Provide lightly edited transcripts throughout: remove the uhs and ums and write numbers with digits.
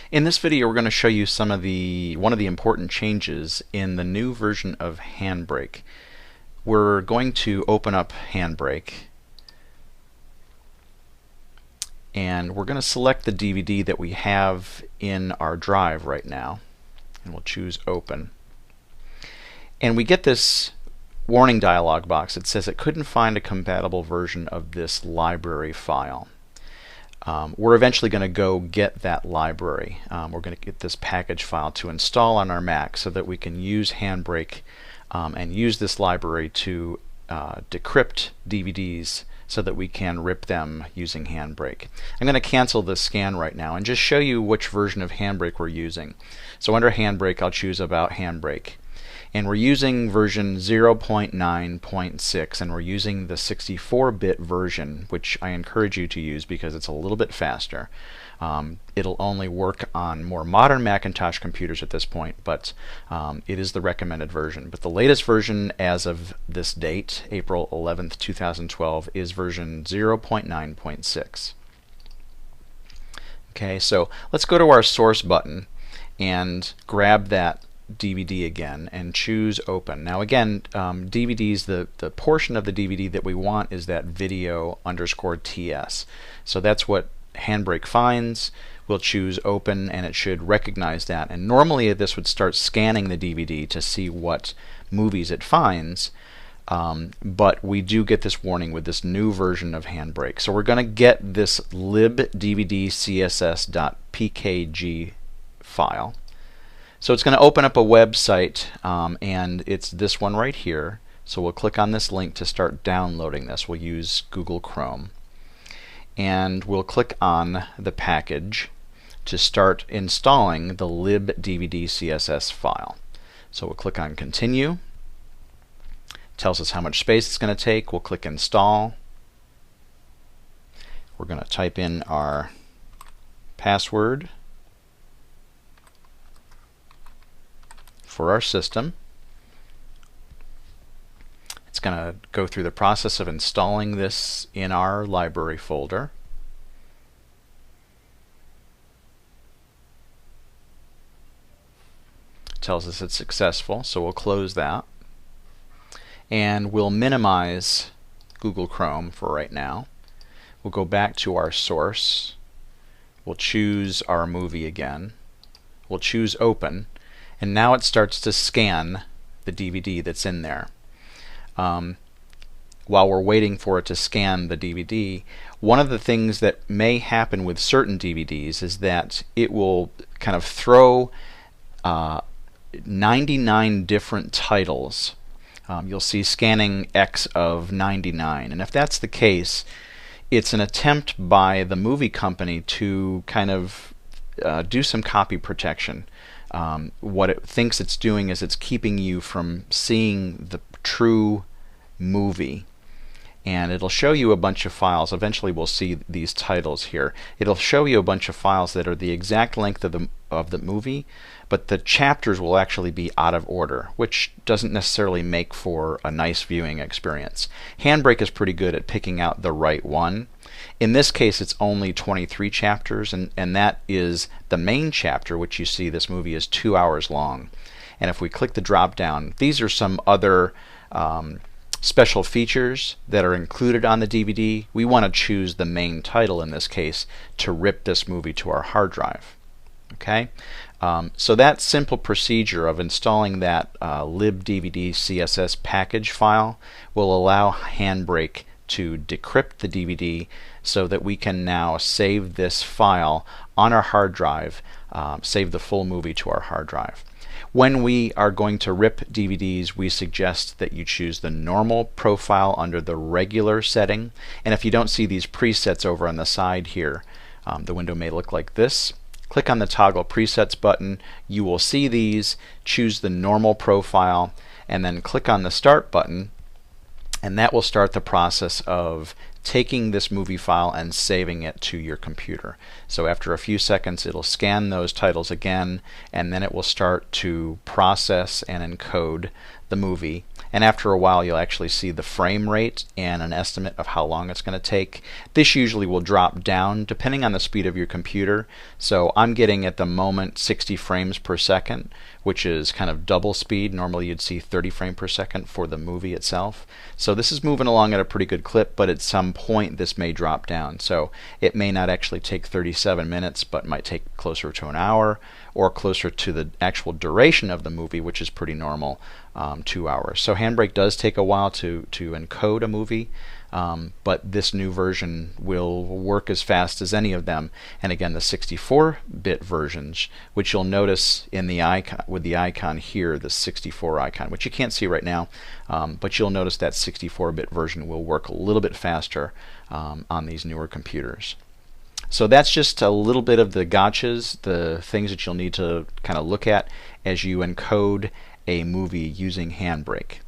In this video, we're going to show you one of the important changes in the new version of Handbrake. We're going to open up Handbrake, and we're going to select the DVD that we have in our drive right now, and we'll choose Open. And we get this warning dialog box that says it couldn't find a compatible version of this library file. We're eventually going to go get that library. We're going to get this package file to install on our Mac so that we can use Handbrake and use this library to decrypt DVDs so that we can rip them using Handbrake. I'm going to cancel this scan right now and just show you which version of Handbrake we're using. So under Handbrake, I'll choose About Handbrake. And we're using version 0.9.6, and we're using the 64-bit version, which I encourage you to use because it's a little bit faster. It'll only work on more modern Macintosh computers at this point, but it is the recommended version. But the latest version as of this date, April 11th, 2012, is version 0.9.6. Okay, so let's go to our source button and grab that DVD again and choose Open. Now again, DVDs, the portion of the DVD that we want is that video _TS. So that's what Handbrake finds. We'll choose Open and it should recognize that. And normally this would start scanning the DVD to see what movies it finds. But we do get this warning with this new version of Handbrake. So we're going to get this libdvdcss.pkg file. So it's going to open up a website, and it's this one right here. So we'll click on this link to start downloading this. We'll use Google Chrome. And we'll click on the package to start installing the libdvdcss file. So we'll click on Continue. It tells us how much space it's going to take. We'll click Install. We're going to type in our password for our system. It's going to go through the process of installing this in our library folder. It tells us it's successful, so we'll close that. And we'll minimize Google Chrome for right now. We'll go back to our source. We'll choose our movie again. We'll choose Open. And now it starts to scan the DVD that's in there. While we're waiting for it to scan the DVD, one of the things that may happen with certain DVDs is that it will kind of throw 99 different titles. You'll see scanning X of 99. And if that's the case, it's an attempt by the movie company to kind of do some copy protection. What it thinks it's doing is it's keeping you from seeing the true movie, and it'll show you a bunch of files. Eventually we'll see these titles here. It'll show you a bunch of files that are the exact length of the movie, but the chapters will actually be out of order, which doesn't necessarily make for a nice viewing experience. Handbrake is pretty good at picking out the right one. In this case, it's only 23 chapters, and that is the main chapter, which you see this movie is 2 hours long. And if we click the drop down, these are some other special features that are included on the DVD. We want to choose the main title in this case to rip this movie to our hard drive. Okay, so that simple procedure of installing that libdvdcss package file will allow Handbrake to decrypt the DVD so that we can now save this file on our hard drive, save the full movie to our hard drive. When we are going to rip DVDs, we suggest that you choose the normal profile under the regular setting. And if you don't see these presets over on the side here, the window may look like this. Click on the Toggle Presets button. You will see these. Choose the normal profile, and then click on the Start button, and that will start the process of taking this movie file and saving it to your computer. So after a few seconds it'll scan those titles again, and then it will start to process and encode the movie, and after a while you'll actually see the frame rate and an estimate of how long it's going to take. This usually will drop down depending on the speed of your computer. So I'm getting at the moment 60 frames per second, which is kind of double speed. Normally you'd see 30 frames per second for the movie itself. So this is moving along at a pretty good clip, but at some point this may drop down. So it may not actually take 37 minutes, but might take closer to an hour, or closer to the actual duration of the movie, which is pretty normal, 2 hours. So Handbrake does take a while to encode a movie, but this new version will work as fast as any of them. And again, the 64-bit versions, which you'll notice in the icon, with the icon here, the 64 icon, which you can't see right now, but you'll notice that 64-bit version will work a little bit faster on these newer computers. So that's just a little bit of the gotchas, the things that you'll need to kind of look at as you encode a movie using Handbrake.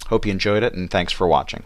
Hope you enjoyed it, and thanks for watching.